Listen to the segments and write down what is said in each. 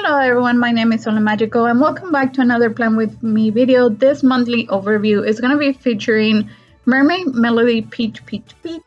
Hello everyone, my name is Nadeshiko and welcome back to another Plan With Me video. This monthly overview is going to be featuring Mermaid Melody Peach Peach Peach.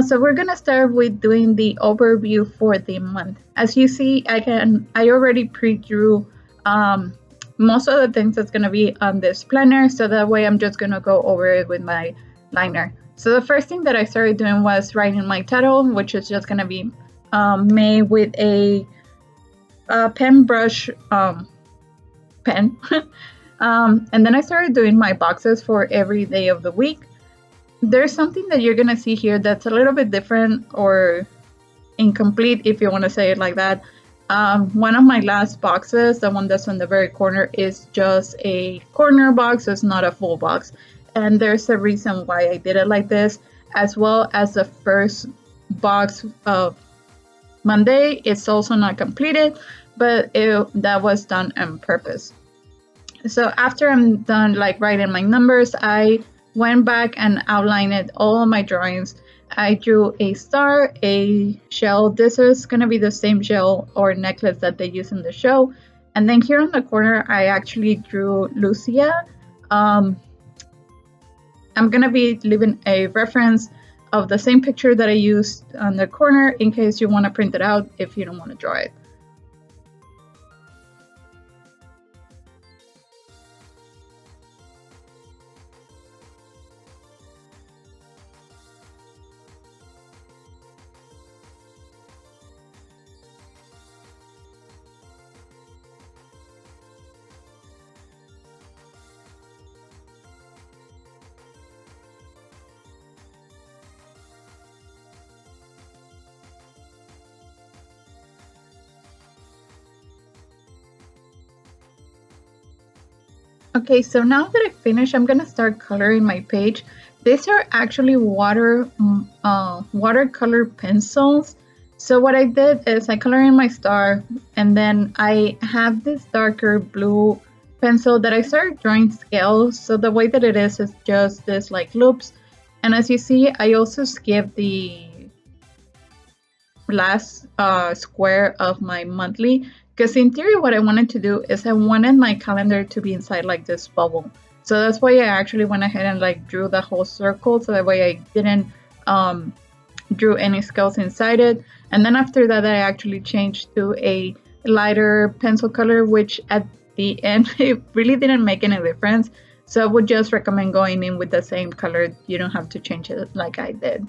So we're going to start with doing the overview for the month. As you see, I already pre-drew most of the things that's going to be on this planner, so that way I'm just going to go over it with my liner. So the first thing that I started doing was writing my title, which is just going to be made with a pen brush pen. And then I started doing my boxes for every day of the week. There's something that you're gonna see here that's a little bit different or incomplete, if you want to say it like that. One of my last boxes, the one that's on the very corner, is just a corner box. It's not a full box, and there's a reason why I did it like this, as well as the first box of Monday. It's also not completed, but that was done on purpose. So after I'm done like writing my numbers, I went back and outlined all of my drawings. I drew a star, a shell. This is going to be the same shell or necklace that they use in the show. And then here in the corner, I actually drew Lucia. I'm going to be leaving a reference of the same picture that I used on the corner in case you want to print it out if you don't want to draw it. Okay, so now that I finished, I'm gonna start coloring my page. These are actually watercolor pencils. So what I did is I color in my star, and then I have this darker blue pencil that I started drawing scales. So the way that it is just this like loops. And as you see, I also skipped the last square of my monthly. Because in theory, what I wanted to do is I wanted my calendar to be inside like this bubble. So that's why I actually went ahead and like drew the whole circle. So that way I didn't drew any scales inside it. And then after that, I actually changed to a lighter pencil color, which at the end, it really didn't make any difference. So I would just recommend going in with the same color. You don't have to change it like I did.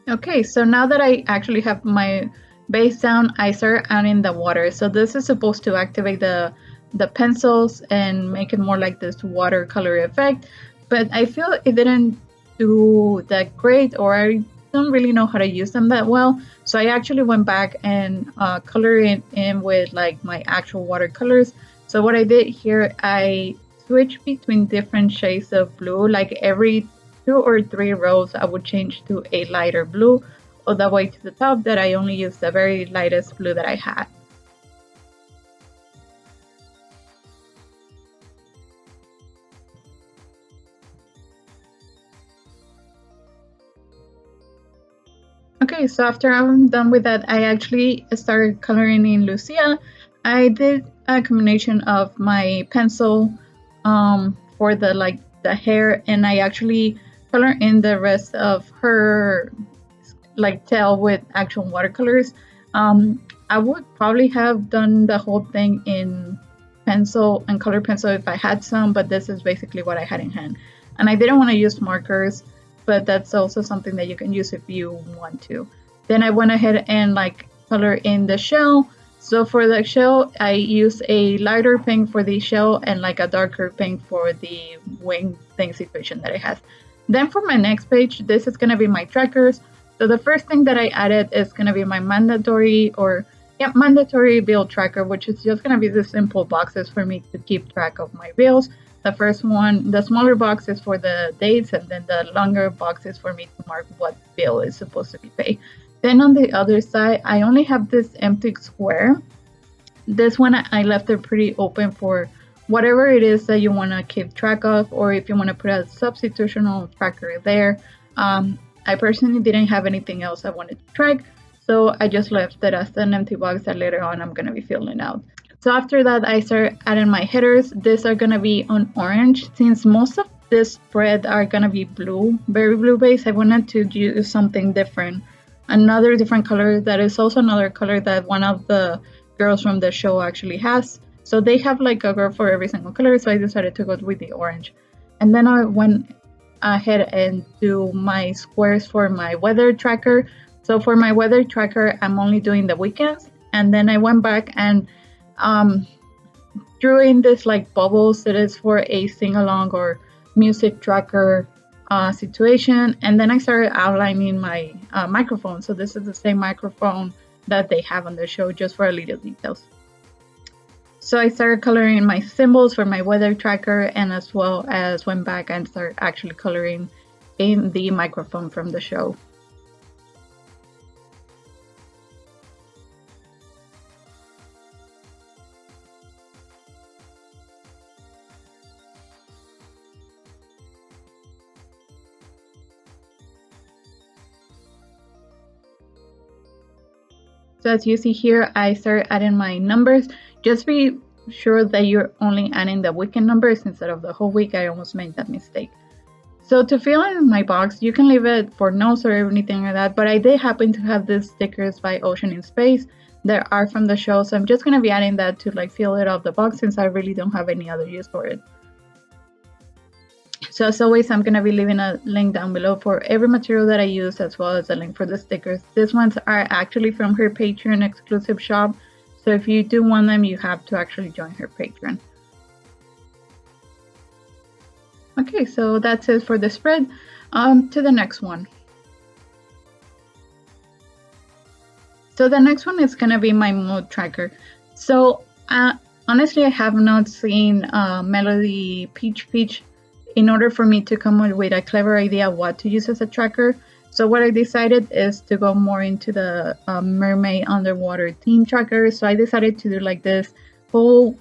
Okay, so now that I actually have my base down, I start adding the water. So this is supposed to activate the pencils and make it more like this watercolor effect, but I feel it didn't do that great, or I don't really know how to use them that well. So I actually went back and colored it in with like my actual watercolors. So what I did here, I switched between different shades of blue. Like every 2 or 3 rows, I would change to a lighter blue, all the way to the top that I only used the very lightest blue that I had. Okay, so after I'm done with that, I actually started coloring in Lucia. I did a combination of my pencil for the hair, and I actually color in the rest of her like tail with actual watercolors. I would probably have done the whole thing in pencil and color pencil if I had some, but this is basically what I had in hand. And I didn't want to use markers, but that's also something that you can use if you want to. Then I went ahead and like color in the shell. So for the shell, I used a lighter pink for the shell and like a darker pink for the wing thing situation that it has. Then for my next page, this is going to be my trackers. So the first thing that I added is going to be my mandatory bill tracker, which is just going to be the simple boxes for me to keep track of my bills. The first one, the smaller box is for the dates, and then the longer box is for me to mark what bill is supposed to be paid. Then on the other side, I only have this empty square. This one, I left it pretty open for whatever it is that you want to keep track of, or if you want to put a substitutional tracker there. I personally didn't have anything else I wanted to track, So I just left it as an empty box that later on I'm going to be filling out. So after that, I start adding my headers. These are going to be on orange. Since most of this spread are going to be blue, very blue base, I wanted to use something different. Another different color that is also another color that one of the girls from the show actually has. So they have like a girl for every single color, so I decided to go with the orange. And then I went ahead and do my squares for my weather tracker. So for my weather tracker, I'm only doing the weekends. And then I went back and drew in this like bubbles that is for a sing-along or music tracker situation. And then I started outlining my microphone. So this is the same microphone that they have on the show, just for a little details. So I started coloring my symbols for my weather tracker, and as well as went back and started actually coloring in the microphone from the show. So as you see here, I started adding my numbers. Just be sure that you're only adding the weekend numbers instead of the whole week. I almost made that mistake. So to fill in my box, you can leave it for notes or anything like that, but I did happen to have these stickers by Ocean in Space that are from the show, so I'm just going to be adding that to like fill it up the box, since I really don't have any other use for it. So as always, I'm going to be leaving a link down below for every material that I use, as well as a link for the stickers. These ones are actually from her Patreon exclusive shop, so if you do want them, you have to actually join her Patreon. Okay, so that's it for the spread. To the next one. So the next one is going to be my mood tracker. So honestly, I have not seen Melody Pichi Pichi in order for me to come up with a clever idea what to use as a tracker. So what I decided is to go more into the mermaid underwater theme tracker. So I decided to do like this whole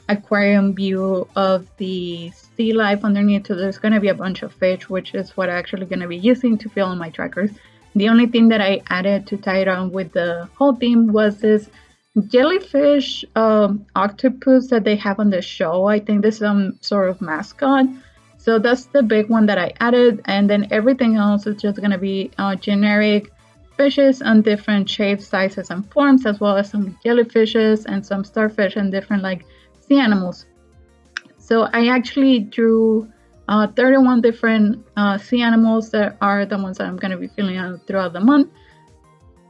aquarium view of the sea life underneath. So there's going to be a bunch of fish, which is what I'm actually going to be using to fill in my trackers. The only thing that I added to tie it on with the whole theme was this jellyfish octopus that they have on the show. I think this is some sort of mascot. So that's the big one that I added, and then everything else is just going to be generic fishes on different shapes, sizes, and forms, as well as some jellyfishes and some starfish and different like sea animals. So I actually drew 31 different sea animals that are the ones that I'm going to be filling out throughout the month.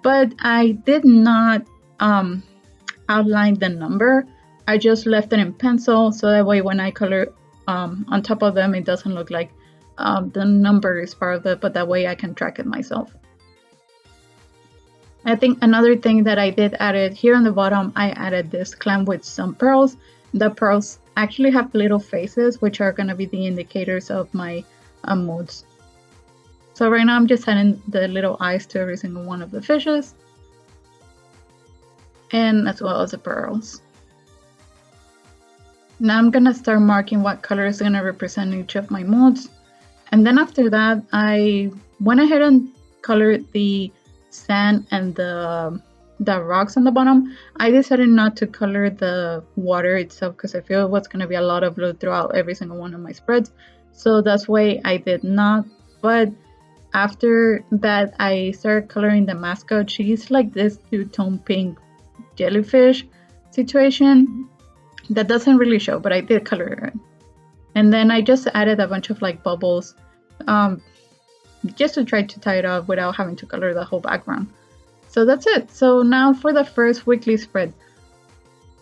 But I did not outline the number. I just left it in pencil, so that way when I color on top of them, it doesn't look like the number is part of it, but that way I can track it myself. I think another thing that I did added here on the bottom, I added this clam with some pearls. The pearls actually have little faces, which are going to be the indicators of my moods. So right now I'm just adding the little eyes to every single one of the fishes, and as well as the pearls. Now I'm going to start marking what color is going to represent each of my moods. And then after that, I went ahead and colored the sand and the rocks on the bottom. I decided not to color the water itself because I feel it was going to be a lot of blue throughout every single one of my spreads. So that's why I did not. But after that, I started coloring the mascot. She's like this two-tone pink jellyfish situation. That doesn't really show, but I did color it. And then I just added a bunch of like bubbles just to try to tie it off without having to color the whole background. So that's it. So now for the first weekly spread.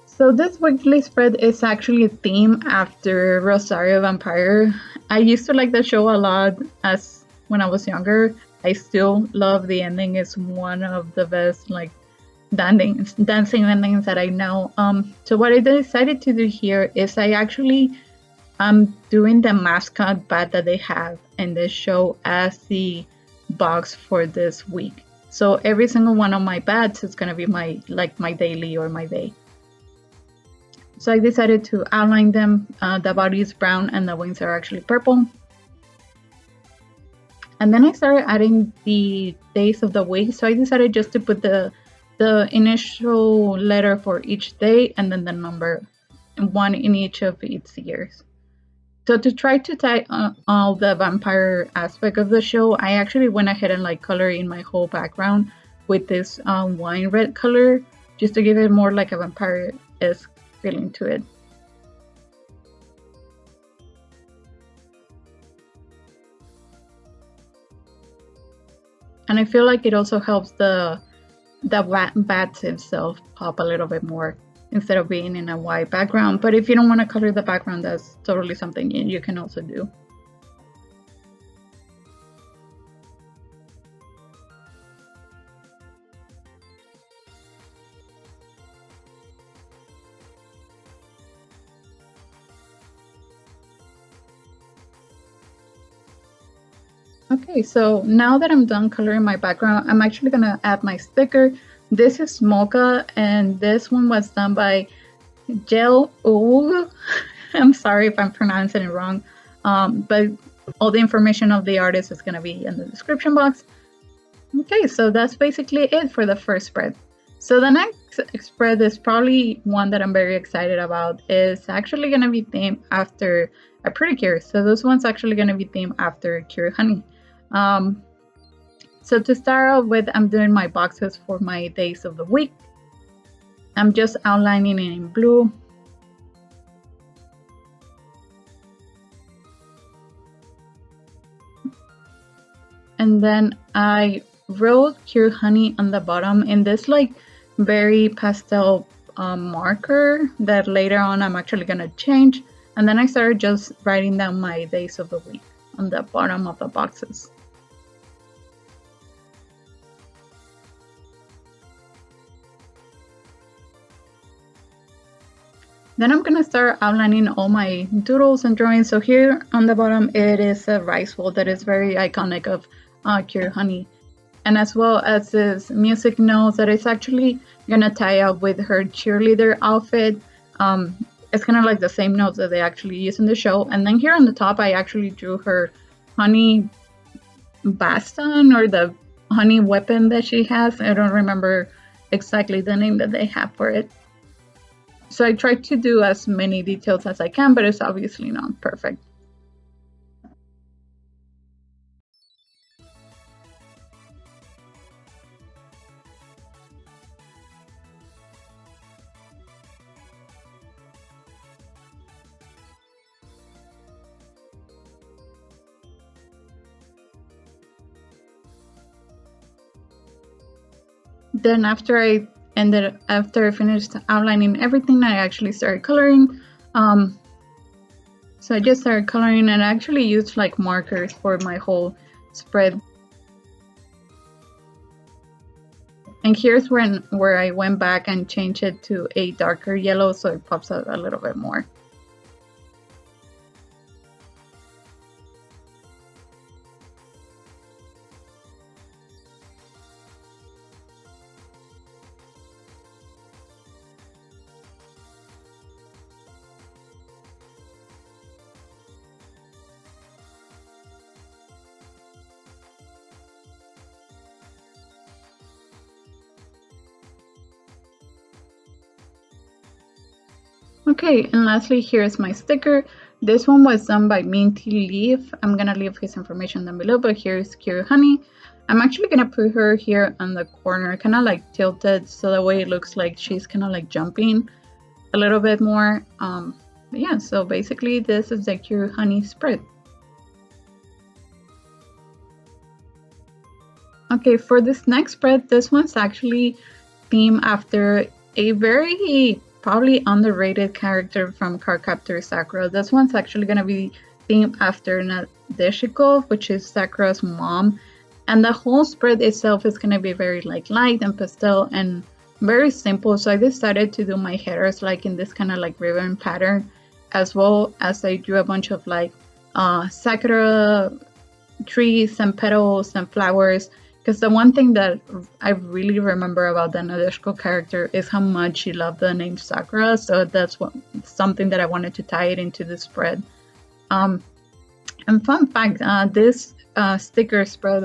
So this weekly spread is actually a theme after Rosario Vampire. I used to like the show a lot as when I was younger. I still love the ending. It's one of the best like dancing endings that I know. So what I decided to do here is I actually doing the mascot bat that they have in this show as the box for this week. So every single one of my bats is gonna be my daily or my day. So I decided to outline them. The body is brown and the wings are actually purple. And then I started adding the days of the week. So I decided just to put the initial letter for each day and then the number, one in each of its years. So to try to tie all the vampire aspect of the show, I actually went ahead and like color in my whole background with this wine red color, just to give it more like a vampire-esque feeling to it. And I feel like it also helps the bats itself pop a little bit more instead of being in a white background. But if you don't want to color the background, that's totally something you can also do. Okay, so now that I'm done coloring my background, I'm actually gonna add my sticker. This is Moka, and this one was done by Geluuhhh. I'm sorry if I'm pronouncing it wrong, but all the information of the artist is gonna be in the description box. Okay, so that's basically it for the first spread. So the next spread is probably one that I'm very excited about. It's actually gonna be themed after a Precure. So this one's actually gonna be themed after Cure Honey. So to start off with, I'm doing my boxes for my days of the week. I'm just outlining it in blue. And then I wrote Cure Honey on the bottom in this like very pastel marker that later on I'm actually gonna change. And then I started just writing down my days of the week on the bottom of the boxes. Then I'm gonna start outlining all my doodles and drawings. So here on the bottom, it is a rice bowl that is very iconic of Cure Honey. And as well as this music notes that is actually gonna tie up with her cheerleader outfit. It's kind of like the same notes that they actually use in the show. And then here on the top, I actually drew her honey baston, or the honey weapon that she has. I don't remember exactly the name that they have for it. So I tried to do as many details as I can, but it's obviously not perfect. Then after I finished outlining everything, I actually started coloring. So I just started coloring and I actually used like markers for my whole spread. And here's where I went back and changed it to a darker yellow so it pops out a little bit more. Okay, and lastly, here's my sticker. This one was done by Minty Leaf. I'm gonna leave his information down below, but here's Cure Honey. I'm actually gonna put her here on the corner, kind of like tilted, so that way it looks like she's kind of like jumping a little bit more. Yeah, so basically this is the Cure Honey spread. Okay, for this next spread, this one's actually themed after a very probably underrated character from Captor, Sakura. This one's actually going to be themed after Nadeshiko, which is Sakura's mom. And the whole spread itself is going to be very like light and pastel and very simple. So I decided to do my headers like in this kind of like ribbon pattern, as well as I drew a bunch of like Sakura trees and petals and flowers. Because the one thing that I really remember about the Nadeshiko character is how much she loved the name Sakura. So that's something that I wanted to tie it into the spread. And And fun fact, this sticker for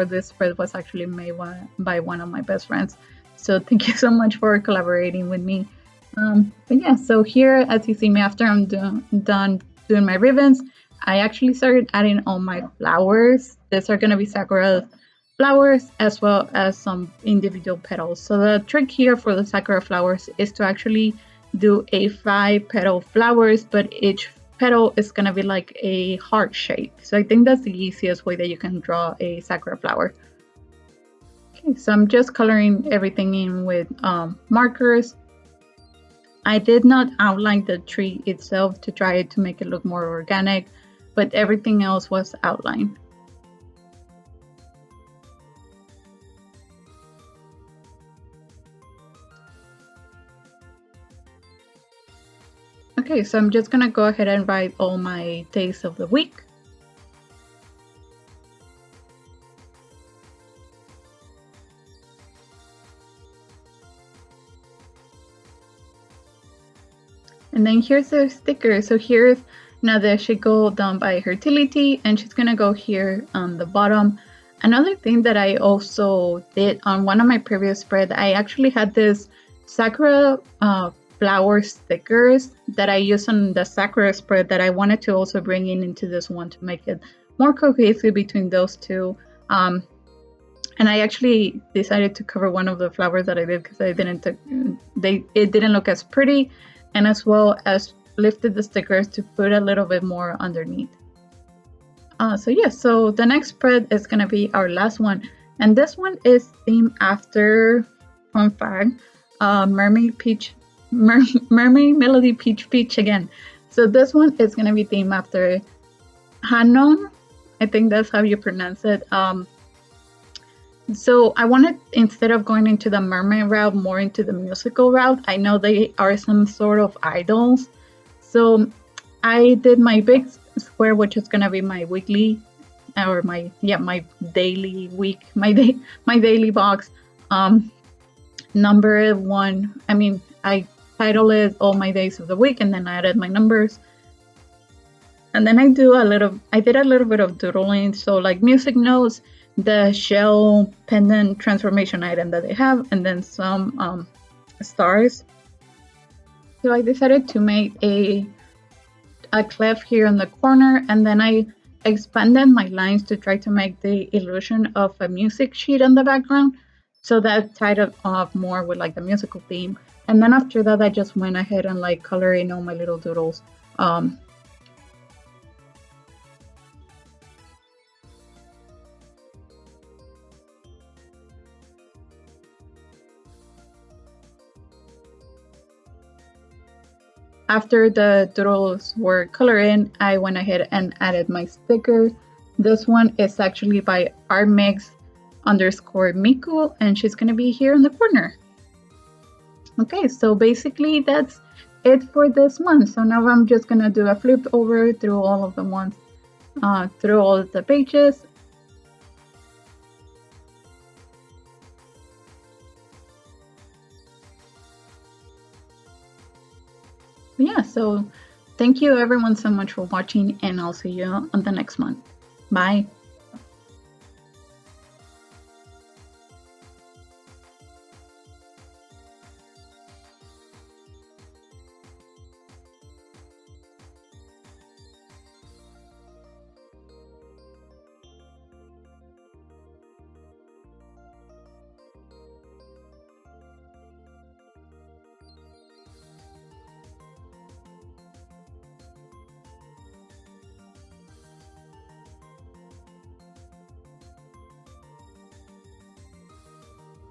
this spread was actually made by one of my best friends. So thank you so much for collaborating with me. But yeah, so here, as you see me, after I'm done doing my ribbons, I actually started adding all my flowers. These are going to be Sakura flowers as well as some individual petals. So the trick here for the Sakura flowers is to actually do a 5-petal flowers, but each petal is going to be like a heart shape. So I think that's the easiest way that you can draw a Sakura flower. Okay, so I'm just coloring everything in with markers. I did not outline the tree itself to try to make it look more organic, but everything else was outlined. Okay, so I'm just gonna go ahead and write all my days of the week. And then here's the sticker. So here's Nadeshiko done by Heartility, and she's gonna go here on the bottom. Another thing that I also did on one of my previous spread, I actually had this Sakura flower stickers that I used on the Sakura spread that I wanted to also bring into this one to make it more cohesive between those two. And I actually decided to cover one of the flowers that I did because it didn't look as pretty, and as well as lifted the stickers to put a little bit more underneath. So the next spread is gonna be our last one, and this one is themed after, fun fact, Mermaid Melody Peach Peach again. So this one is gonna be themed after Hanon. I think that's how you pronounce it. So I wanted, instead of going into the mermaid route, more into the musical route. I know they are some sort of idols. So I did my big square, which is gonna be my weekly, or my daily box. Number 1. I title it all my days of the week, and then I added my numbers. And then I did a little bit of doodling. So like music notes, the shell pendant transformation item that they have, and then some stars. So I decided to make a clef here in the corner, and then I expanded my lines to try to make the illusion of a music sheet in the background. So that tied it off more with like the musical theme. And then after that, I just went ahead and like coloring all my little doodles. After the doodles were colored in, I went ahead and added my sticker. This one is actually by artmix_Miku, and she's gonna be here in the corner. Okay, so basically that's it for this month. So now I'm just gonna do a flip over through all of the ones, through all of the pages. Yeah, so thank you everyone so much for watching, and I'll see you on the next month. Bye.